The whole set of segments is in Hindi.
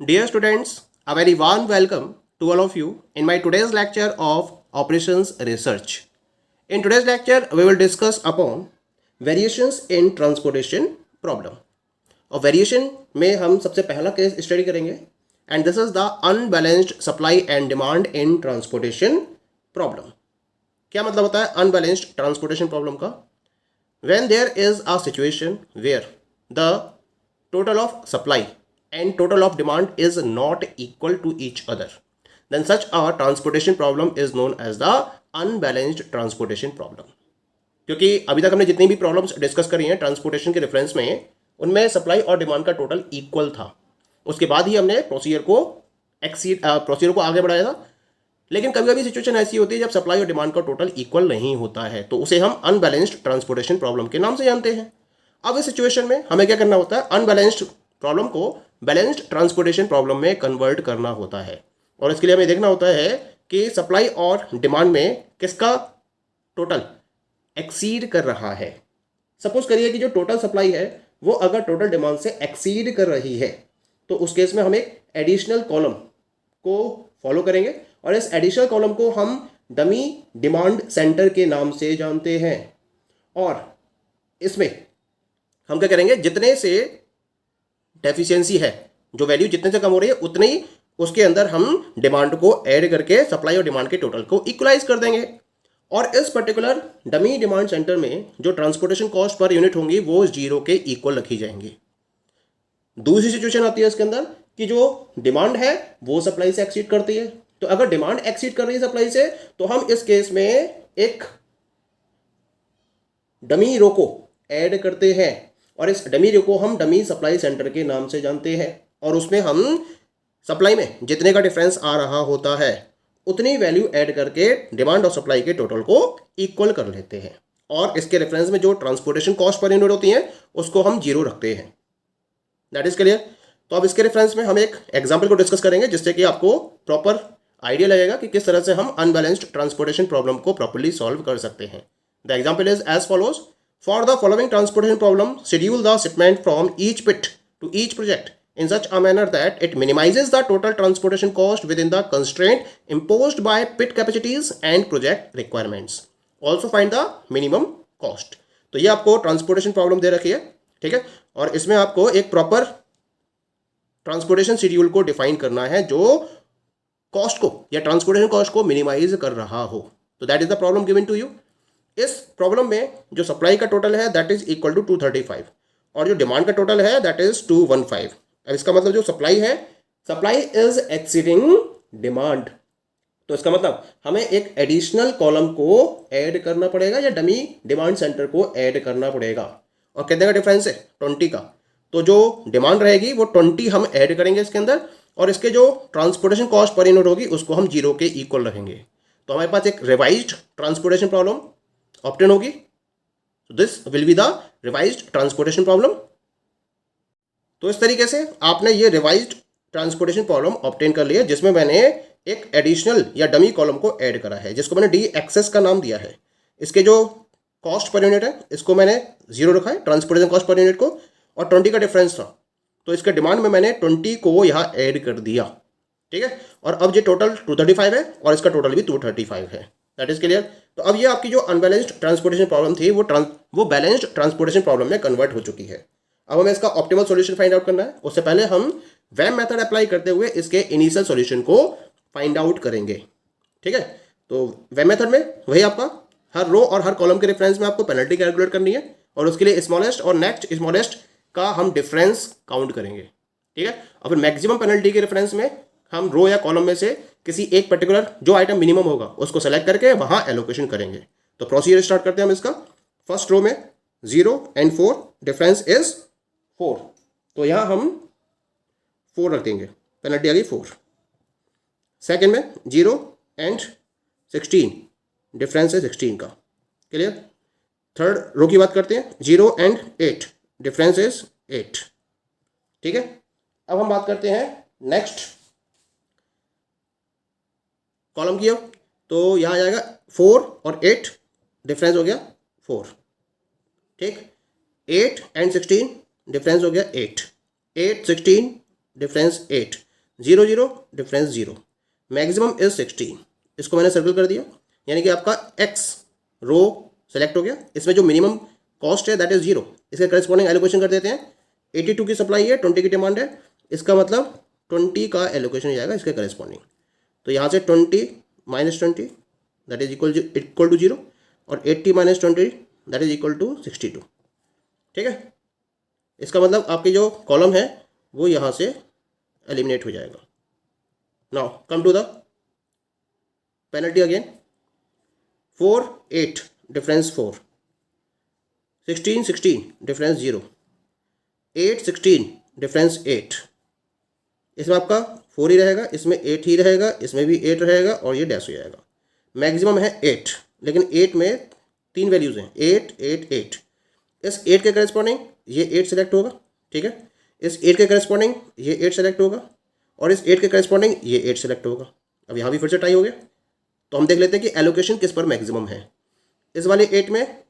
Dear students, a very warm welcome to all of you in my today's lecture of Operations Research. In today's lecture, we will discuss upon variations in transportation problem. और वेरिएशन में हम सबसे पहला केस स्टडी करेंगे and this is the unbalanced supply and demand in transportation problem. क्या मतलब होता है अनबैलेंस्ड ट्रांसपोर्टेशन प्रॉब्लम का? When there is a situation where the total of supply and total of demand is not equal to each other, then such a transportation problem is known as the unbalanced transportation problem. क्योंकि अभी तक हमने जितनी भी प्रॉब्लम्स डिस्कस करी हैं ट्रांसपोर्टेशन के रेफरेंस में, उनमें सप्लाई और डिमांड का टोटल इक्वल था. उसके बाद ही हमने प्रोसीजर को आगे बढ़ाया था. लेकिन कभी कभी सिचुएशन ऐसी होती है जब सप्लाई और डिमांड का टोटल इक्वल नहीं होता है, तो उसे हम अनबैलेंस्ड ट्रांसपोर्टेशन प्रॉब्लम के नाम से जानते हैं. अब इस सिचुएशन में हमें क्या करना होता है? अनबैलेंस्ड प्रॉब्लम को बैलेंस्ड ट्रांसपोर्टेशन प्रॉब्लम में कन्वर्ट करना होता है. और इसके लिए हमें देखना होता है कि सप्लाई और डिमांड में किसका टोटल एक्सीड कर रहा है. सपोज करिए कि जो टोटल सप्लाई है वो अगर टोटल डिमांड से एक्सीड कर रही है, तो उस केस में हम एक एडिशनल कॉलम को फॉलो करेंगे और इस एडिशनल कॉलम को हम डमी डिमांड सेंटर के नाम से जानते हैं. और इसमें हम क्या करेंगे? जितने से डेफिशिएंसी है, जो वैल्यू जितने से कम हो रही है, उतने ही उसके अंदर हम डिमांड को ऐड करके सप्लाई और डिमांड के टोटल को इक्वलाइज कर देंगे. और इस पर्टिकुलर डमी डिमांड सेंटर में जो ट्रांसपोर्टेशन कॉस्ट पर यूनिट होंगी वो जीरो के इक्वल रखी जाएंगी. दूसरी सिचुएशन आती है इसके अंदर कि जो डिमांड है वो सप्लाई से एक्सीड करती है. तो अगर डिमांड एक्सीड कर रही है सप्लाई से, तो हम इस केस में एक डमी रो को ऐड करते हैं और इस डमी रो को हम डमी सप्लाई सेंटर के नाम से जानते हैं. और उसमें हम सप्लाई में जितने का डिफरेंस आ रहा होता है उतनी वैल्यू ऐड करके डिमांड और सप्लाई के टोटल को इक्वल कर लेते हैं. और इसके रेफरेंस में जो ट्रांसपोर्टेशन कॉस्ट पर यूनिट होती है उसको हम जीरो रखते हैं. That is clear. तो अब इसके रेफरेंस में हम एक एग्जाम्पल को डिस्कस करेंगे जिससे कि आपको प्रॉपर आइडिया लगेगा कि किस तरह से हम अनबैलेंस्ड ट्रांसपोर्टेशन प्रॉब्लम को प्रॉपरली सॉल्व कर सकते हैं. The example is as follows. For the following transportation problem, schedule the shipment from each pit to each project in such a manner that it minimizes the total transportation cost within the constraint imposed by pit capacities and project requirements. Also find the minimum cost. तो ये आपको ट्रांसपोर्टेशन प्रॉब्लम दे रखी है, ठीक है. और इसमें आपको एक प्रॉपर ट्रांसपोर्टेशन शेड्यूल को डिफाइन करना है जो कॉस्ट को या ट्रांसपोर्टेशन कॉस्ट को मिनिमाइज कर रहा हो. तो that is the problem given to you. इस प्रॉब्लम में जो सप्लाई का टोटल है दैट इज इक्वल टू 235 और जो डिमांड का टोटल है दैट इज 215. अब इसका मतलब जो सप्लाई है, सप्लाई इज एक्सीडिंग डिमांड. तो इसका मतलब हमें एक एडिशनल कॉलम को ऐड करना पड़ेगा या डमी डिमांड सेंटर को ऐड करना पड़ेगा. और कितने का डिफरेंस है? 20 का. तो जो डिमांड रहेगी वो 20 हम ऐड करेंगे इसके अंदर और इसके जो ट्रांसपोर्टेशन कॉस्ट पर यूनिट होगी उसको हम जीरो के इक्वल रखेंगे. तो हमारे पास एक रिवाइज्ड ट्रांसपोर्टेशन प्रॉब्लम ऑब्टेन होगी. So this will be the revised transportation problem. तो इस तरीके से आपने ये रिवाइज्ड ट्रांसपोर्टेशन प्रॉब्लम ऑब्टेन कर लिया जिसमें मैंने एक एडिशनल या डमी कॉलम को ऐड करा है जिसको मैंने डी एक्सेस का नाम दिया है. इसके जो कॉस्ट पर यूनिट है इसको मैंने जीरो रखा है, ट्रांसपोर्टेशन कॉस्ट पर यूनिट को, और 20 का डिफरेंस था तो इसके डिमांड में मैंने 20 को यहाँ ऐड कर दिया, ठीक है. और अब ये टोटल 235 है और इसका टोटल भी 235 है. That is clear. तो अब ये आपकी जो अनबैलेंस्ड ट्रांसपोर्टेशन प्रॉब्लम थी वो बैलेंस्ड ट्रांसपोर्टेशन प्रॉब्लम में कन्वर्ट हो चुकी है. अब हमें इसका ऑप्टिमल सॉल्यूशन फाइंड आउट करना है. उससे पहले हम वेम मेथड अप्लाई करते हुए इसके इनिशियल सॉल्यूशन को फाइंड आउट करेंगे, ठीक है. तो वेम मेथड में वही आपका हर रो और हर कॉलम के रेफरेंस में आपको पेनल्टी कैलकुलेट करनी है और उसके लिए स्मॉलेस्ट और नेक्स्ट स्मॉलेस्ट का हम डिफरेंस काउंट करेंगे, ठीक है. और फिर मैक्सिमम पेनल्टी के रेफरेंस में हम रो या कॉलम में से किसी एक पर्टिकुलर जो आइटम मिनिमम होगा उसको सेलेक्ट करके वहां एलोकेशन करेंगे. तो प्रोसीजर स्टार्ट करते हैं हम इसका. फर्स्ट रो में 0 and 4 डिफरेंस इज 4, तो यहां हम 4 रख देंगे, पेनल्टी आ गई 4. सेकेंड में 0 and 16 डिफरेंस है 16 का, क्लियर. थर्ड रो की बात करते हैं, 0 and 8 डिफरेंस इज 8, ठीक है. अब हम बात करते हैं नेक्स्ट कॉलम की. अब तो यहाँ आ जाएगा 4 और 8 डिफरेंस हो गया 4, ठीक. 8 and 16 डिफरेंस हो गया 8, 8 16 डिफरेंस 8. 0 0 डिफरेंस 0, मैक्सिमम इज 60, इसको मैंने सर्कल कर दिया, यानी कि आपका एक्स रो सेलेक्ट हो गया। इसमें जो मिनिमम कॉस्ट है दैट इज 0, इसके करस्पॉन्डिंग एलोकेशन कर देते हैं। 82 की सप्लाई है, 20 की डिमांड है, इसका मतलब 20 का एलोकेशन हो जाएगा इसके करस्पॉन्डिंग। तो यहाँ से 20 minus 20 that is equal to 0, और 80 minus 20 that is equal to 62। ठीक है, इसका मतलब आपकी जो कॉलम है वो यहाँ से एलिमिनेट हो जाएगा। Now come to the penalty again. 4 8 difference 4, 16 16 difference 0, 8 16 difference 8। इसमें आपका 4 ही रहेगा, इसमें 8 ही रहेगा, इसमें भी 8 रहेगा, और ये डैश हो जाएगा। मैक्सिमम है 8, लेकिन 8 में 3 वैल्यूज़ हैं, 8 8 8। इस 8 के करस्पॉन्डिंग ये 8 सेलेक्ट होगा। ठीक है, इस 8 के करस्पॉन्डिंग ये 8 सेलेक्ट होगा, और इस 8 के करस्पॉन्डिंग ये 8 सेलेक्ट होगा। अब यहाँ भी फिर से टाई हो गया। तो हम देख लेते हैं कि एलोकेशन किस पर मैक्सिमम है। इस वाले 8 में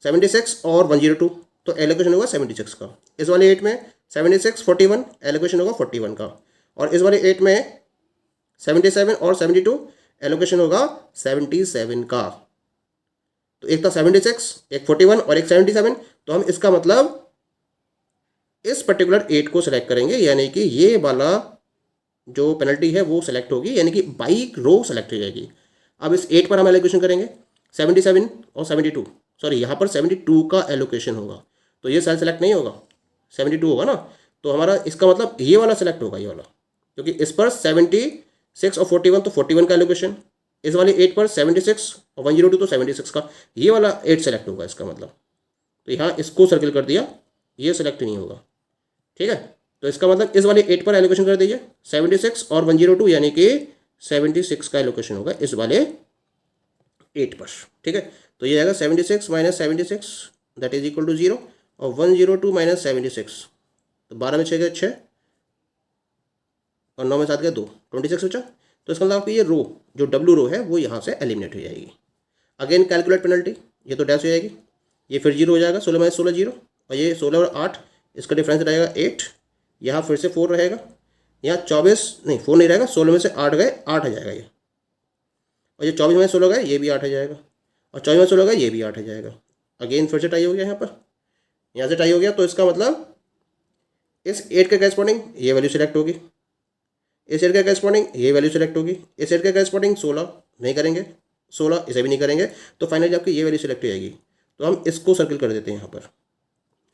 76 और 102, तो एलोकेशन होगा 76 का। इस वाले 8 में 76 41, एलोकेशन होगा 41 का। और इस वाले 8 में 77 और 72, एलोकेशन होगा 77 का। तो एक था 76, एक 41 और एक 77। तो हम इसका मतलब इस पर्टिकुलर 8 को सिलेक्ट करेंगे, यानी कि ये वाला जो पेनल्टी है वो सिलेक्ट होगी, यानी कि बाई रो सेलेक्ट हो जाएगी। अब इस 8 पर हम एलोकेशन करेंगे 77 और 72, सॉरी यहाँ पर 72 का एलोकेशन होगा। तो ये सेल सेलेक्ट नहीं होगा, 72 होगा ना। तो हमारा इसका मतलब ये वाला सेलेक्ट होगा, ये वाला, क्योंकि इस पर 76 और 41, तो 41 का एलोकेशन। इस वाले 8 पर 76 और 102, तो 76 का, ये वाला 8 सेलेक्ट होगा इसका मतलब। तो यहाँ इसको सर्किल कर दिया, ये सेलेक्ट नहीं होगा। ठीक है, तो इसका मतलब इस वाले 8 पर एलोकेशन कर दीजिए 76 और 102, यानी कि 76 का एलोकेशन होगा इस वाले 8 पर। ठीक है, तो ये आएगा 76 minus 76 that is equal to 0, और 102 माइनस 76, तो 12 में 6 गए 6, और 9 में 7 गए 2, 26 बचा। तो इसका मतलब आपकी ये रो जो डब्ल्यू रो है वो यहाँ से एलिमिनेट हो जाएगी। अगेन कैलकुलेट पेनल्टी, ये तो डैश हो जाएगी, ये फिर 0 हो जाएगा, 16 माइनस 16 0, और ये 16 और 8, इसका डिफरेंस रहेगा 8। यहाँ फिर से 4 रहेगा, यहाँ 24 नहीं 4 नहीं रहेगा, 16 में से 8 गए 8 आ जाएगा ये, और ये 24 में 16 गए ये भी 8 आ जाएगा, और 24 में 16 गए ये भी 8 आ जाएगा। अगेन फिर से टाई हो गया, यहाँ से टाई हो गया। तो इसका मतलब इस 8 के करस्पॉन्डिंग ये वैल्यू सिलेक्ट होगी, इस 8 के करस्पॉन्डिंग ये वैल्यू सिलेक्ट होगी, इस 8 के करस्पॉन्डिंग 16 नहीं करेंगे, 16 इसे भी नहीं करेंगे, तो फाइनली आपकी ये वैल्यू सिलेक्ट हो जाएगी। तो हम इसको सर्किल कर देते हैं यहाँ पर।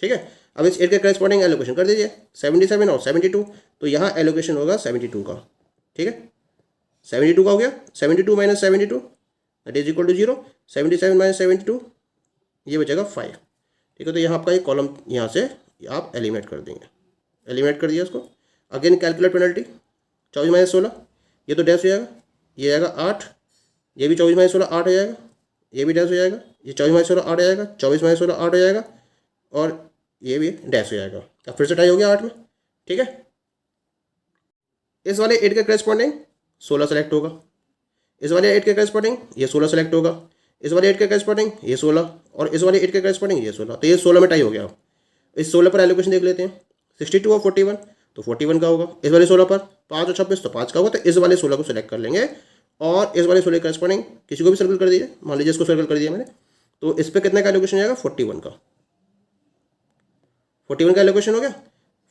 ठीक है, अब इस 8 के करस्पॉन्डिंग एलोकेशन कर दीजिए 77 और 72, तो यहाँ एलोकेशन होगा 72 का। ठीक है, 72 का हो गया, 72 minus 72 that is equal to 0, 77 minus 72 ये बचेगा 5। ठीक है, तो यहाँ आपका ये कॉलम यहाँ से आप एलिमिनेट कर देंगे, एलिमिनेट कर दिया इसको। अगेन कैलकुलेट पेनल्टी, 24 माइनस 16 ये तो डैश हो जाएगा, ये आएगा 8, ये भी 24 माइनस 16 8 हो जाएगा, ये भी डैश हो जाएगा, ये 24 माइनस 16 8 हो जाएगा, 24 माइनस 16 8 हो जाएगा, और ये भी डैश हो जाएगा। अब फिर से टाई हो गया 8 में। ठीक है, इस वाले 8 के करस्पॉन्डिंग 16 सेलेक्ट होगा, इस वाले 8 के करस्पॉन्डिंग ये 16 सेलेक्ट होगा, इस वाले 8 के करस्पॉन्डिंग ये 16, और इस वाले 8 के करस्पॉन्डिंग ये 16, तो ये 16 में टाई हो गया। इस 16 पर एलोकेशन देख लेते हैं, 62 और 41, तो 41 का होगा। इस वाले 16 पर 5 और 26, तो 5 का होगा। तो इस वाले 16 को सिलेक्ट कर लेंगे, और इस वाले 16 के करस्पॉन्डिंग किसी को भी सर्कल कर दीजिए, मान लीजिए इसको सर्कल कर दिया मैंने, तो इस पर कितने का एलोकेशन आएगा 41 का, 41 का एलोकेशन हो गया।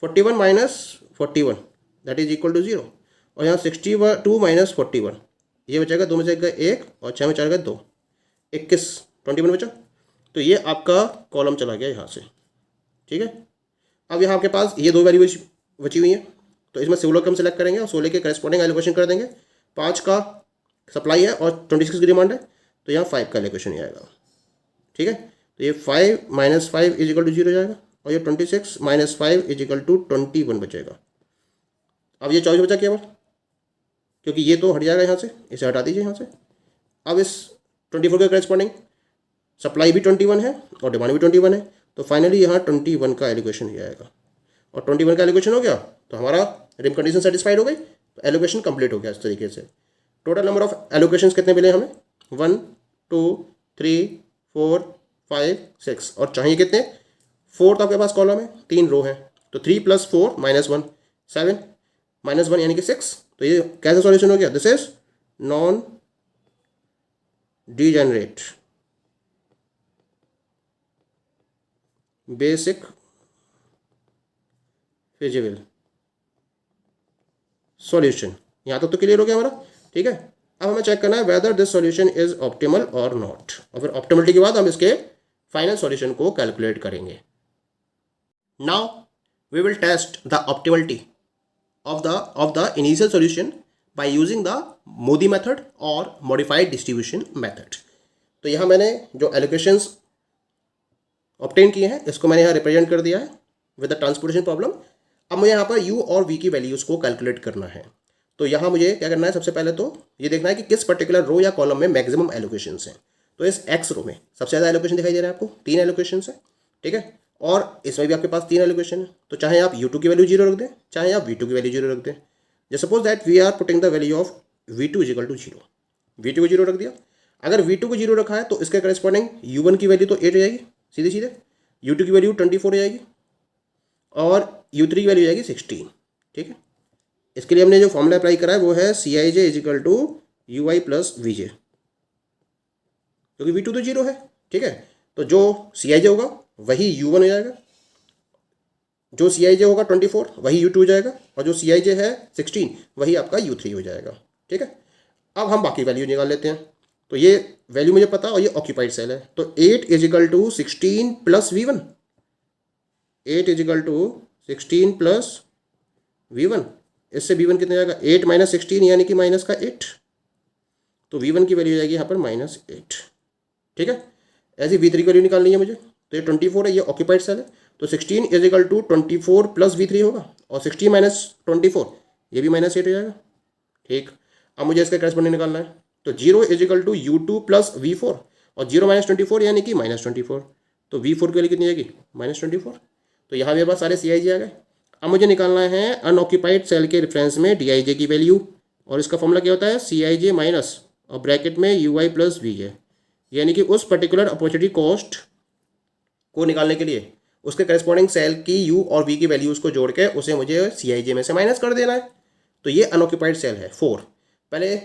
41 minus 41 that is equal to 0, और यहाँ 62 माइनस 41 ये बचेगा, 2 में से गए 1 और 6 में 4 गए 2, 21 21 बचा। तो ये आपका कॉलम चला गया यहाँ से। ठीक है, अब यहाँ आपके पास ये 2 वैल्यू बची हुई हैं, तो इसमें 16 को हम सेलेक्ट करेंगे और 16 के करस्पॉन्डिंग एलोकेशन कर देंगे। 5 का सप्लाई है और 26 की डिमांड है, तो यहाँ 5 का एलोकेशन ही आएगा। ठीक है, तो ये 5 माइनस 5 इज इक्वल टू 0 जाएगा, और ये 26 माइनस 5 इज इक्वल टू 21 बचेगा। अब ये 24 बचा केवल, क्योंकि ये तो हट जाएगा यहाँ से, इसे हटा दीजिए यहाँ से। अब इस 24 के करस्पॉन्डिंग सप्लाई भी 21 है और डिमांड भी 21 है, तो फाइनली यहाँ 21 का एलोकेशन ही आएगा, और 21 का एलोकेशन हो गया तो हमारा रिम कंडीशन सेटिस्फाइड हो गई, तो एलोकेशन कंप्लीट हो गया इस तरीके से। टोटल नंबर ऑफ एलोकेशंस कितने मिले हमें 1 2 3 4 5 6, और चाहिए कितने 4, तो आपके पास कॉलम है 3 रो है, तो 3 + 4 - 1 7, -1 यानी कि 6। तो ये कैसा सॉल्यूशन हो गया? This is non degenerate basic feasible solution. यहाँ तक तो क्लियर हो गया हमारा, ठीक है। अब हमें चेक करना है whether this solution is optimal और नॉट, और फिर ऑप्टिमलिटी के बाद हम इसके फाइनल सॉल्यूशन को कैलकुलेट करेंगे। Now we will test the optimality of the initial solution by using the Modi method और modified distribution method। तो यहाँ मैंने जो एलोकेशंस ऑब्टेन किए हैं इसको मैंने यहाँ रिप्रेजेंट कर दिया है विद द ट्रांसपोर्टेशन प्रॉब्लम। अब मुझे यहाँ पर u और v की वैल्यूज़ को कैलकुलेट करना है। तो यहाँ मुझे क्या करना है, सबसे पहले तो ये देखना है कि किस पर्टिकुलर रो या कॉलम में मैक्सिमम एलोकेशंस हैं। तो इस x रो में सबसे ज़्यादा एलोकेशन दिखाई दे रहा है आपको, 3 एलोकेशंस है, ठीक है। और इसमें भी आपके पास 3 एलोकेशन है। तो चाहे आप u2 की वैल्यू 0 रख दें, चाहे आप v2 की वैल्यू 0 रख दें। जैसे suppose that we are putting the value of v2 equal to 0, v2 को 0 रख दिया। अगर v2 को 0 रखा है तो इसके करस्पॉन्डिंग u1 की वैल्यू तो 8 हो जाएगी सीधे सीधे, u2 की वैल्यू 24 हो जाएगी और u3 की वैल्यू हो जाएगी 16, ठीक है। इसके लिए हमने जो फॉर्मूला अप्लाई करा है वो है Cij equal to ui plus vj, क्योंकि v2 तो 0 है, ठीक है। तो जो Cij होगा वही u1 हो जाएगा, जो Cij होगा 24 वही u2 हो जाएगा, और जो Cij है 16 वही आपका u3 हो जाएगा, ठीक है। अब हम बाकी वैल्यू निकाल लेते हैं। तो ये वैल्यू मुझे पता और ये ऑक्यूपाइड सेल है। तो 8 equal to 16 plus v1, 8 equal to 16 plus v1, इससे v1 कितना जाएगा 8 माइनस 16 यानी कि माइनस का 8। तो v1 की वैल्यू जाएगी यहाँ पर -8, ठीक है। ऐसी v3 की वैल्यू निकालनी है मुझे। तो ये 24 है, ये ऑक्यूपाइड सेल है। तो 16 इजिकल टू 24 प्लस v3 होगा, और 16 माइनस 24 ये भी -8 हो जाएगा, ठीक। अब मुझे इसका करस्पॉन्डिंग निकालना है। तो 0 is equal to u2 plus v4, और 0 माइनस 24 यानी कि -24। तो v4 की वैल्यू कितनी आएगी -24। तो यहाँ मेरे पास सारे Cij आ गए। अब मुझे निकालना है अनऑक्यूपाइड सेल के रेफरेंस में Dij की वैल्यू, और इसका फॉर्मूला क्या होता है Cij माइनस और ब्रैकेट में ui प्लस vj, यानी कि उस पर्टिकुलर अपॉर्चुनिटी कॉस्ट को निकालने के लिए उसके करस्पॉन्डिंग सेल की u और v की वैल्यूज़ को जोड़ के उसे मुझे Cij में से माइनस कर देना है। तो ये अनऑक्यूपाइड सेल है 4। पहले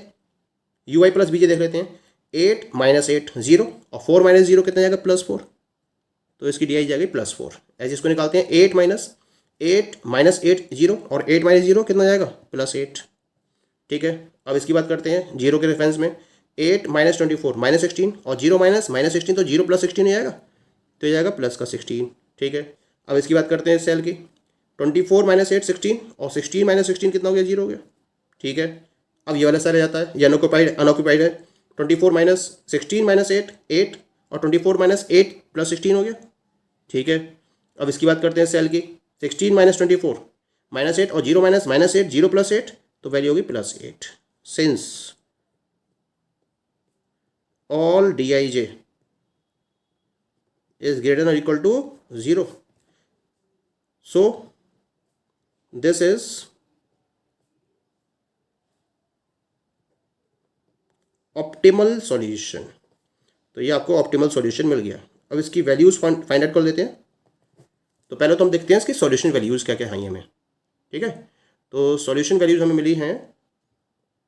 ui प्लस vj देख लेते हैं। 8 माइनस 8 0, और 4 माइनस 0 कितना जाएगा +4। तो इसकी डी जाएगी +4। ऐसे इसको निकालते हैं। 8 माइनस 8 0, और 8 माइनस 0 कितना जाएगा +8, ठीक है। अब इसकी बात करते हैं 0 के रेफरेंस में। 8 माइनस 24 -16, और 0 माइनस -16 तो 0 प्लस 16 हो जाएगा, तो ये जाएगा प्लस का 16, ठीक है। अब इसकी बात करते हैं सेल की। 24 माइनस 8 16, और 16 माइनस 16 कितना हो गया 0 हो गया, ठीक है। अब ये वाला सारे जाता है, ये अनऑक्यूपाइड है। 24 माइनस 16 माइनस 8 8, और 24 माइनस 8 प्लस 16 हो गया, ठीक है। अब इसकी बात करते हैं सेल की। 16 माइनस 24 -8, और 0 माइनस -8 0 प्लस 8, तो वैल्यू होगी +8। Since all Dij is greater than or equal to 0, so this is optimal solution. तो ये आपको ऑप्टिमल सॉल्यूशन मिल गया। अब इसकी वैल्यूज़ फाइंड आउट कर लेते हैं। तो पहले तो हम देखते हैं इसकी सॉल्यूशन वैल्यूज़ क्या क्या आई हमें, ठीक है। तो सॉल्यूशन वैल्यूज़ हमें मिली हैं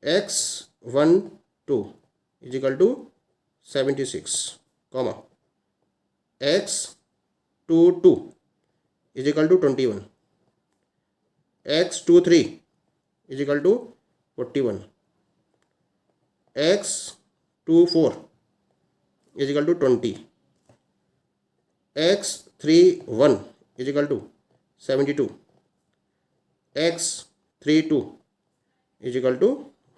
x12 equal to 76, x22 equal to 21, x23 equal to 41, x24 equal to 20, x31 equal to 72, x32 equal to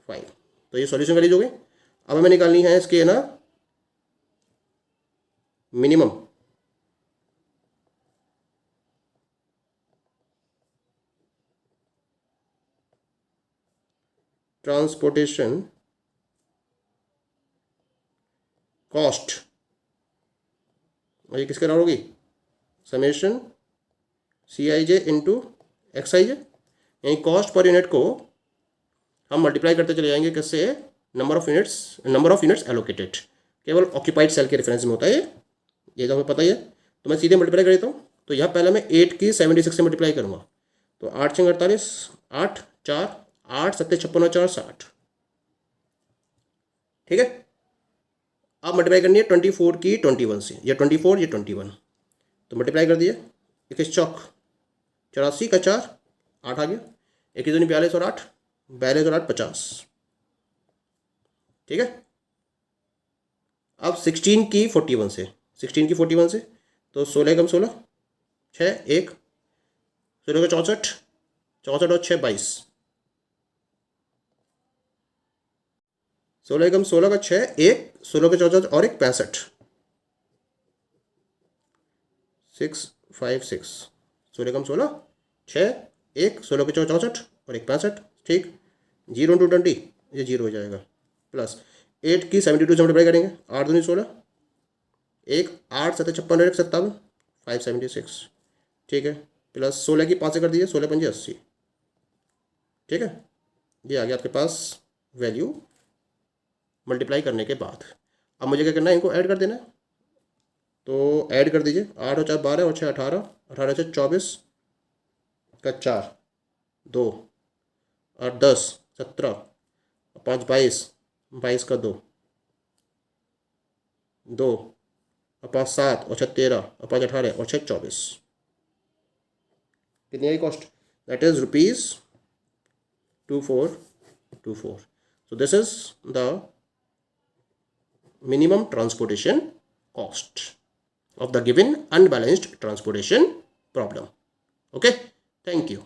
5। तो ये सॉल्यूशन वैल्यूज हो गए। अब हमें निकालनी है इसके ना मिनिमम ट्रांसपोर्टेशन कॉस्ट, और ये किसके अराउंड होगी समेशन Cij इंटू Xij, यानी कॉस्ट पर यूनिट को हम मल्टीप्लाई करते चले जाएंगे किससे, नंबर ऑफ यूनिट्स एलोकेटेड। केवल ऑक्यूपाइड सेल के रेफरेंस में होता है ये तो हमें पता ही है। तो मैं सीधे मल्टीप्लाई कर देता हूँ। तो यहाँ पहले मैं 8 की 76 से मल्टीप्लाई करूँगा। तो 8 × 48 8, 4, 8 7 56 और 4 60। ठीक है, अब मल्टीप्लाई करनी है 24 की 21 से, या 24 ये 21, तो मल्टीप्लाई कर दिए, 21 चौक 84 का 4 8 आ गया, 21 दूनी 42 और 8, 42 और 8 50। ठीक है, अब 16 की 41 से, 16 की 41 से, तो 16 कम 16 6 1, 16 का 64, 64 और 6 22, 16 कम 16 का 6 1, 16 का 64 और एक 65, 6 5 6, 16 कम 16 6 1, 16 के 64 और एक 65। ठीक, 0 into 20 ये 0 हो जाएगा, प्लस 8 की 72 से मल्टीप्लाई करेंगे, 8 दूनी 16, 1 8 7 56 और एक 57, 576। ठीक है, प्लस 16 की 5 से कर दिए, 16 पंजे 80। ठीक है, ये आ गया आपके पास वैल्यू मल्टीप्लाई करने के बाद। अब मुझे क्या करना है, इनको ऐड कर देना है, तो ऐड कर दीजिए, 8 और 4 12 और 6 18, 18 से 24 का 4 2 और 10 17 और 5 22, 22 का 2 2 और 5 7 और 6 13 और 5 18 और 6 24। कितनी आई cost? That is ₹2424। So this is the minimum transportation cost of the given unbalanced transportation problem. Okay, thank you.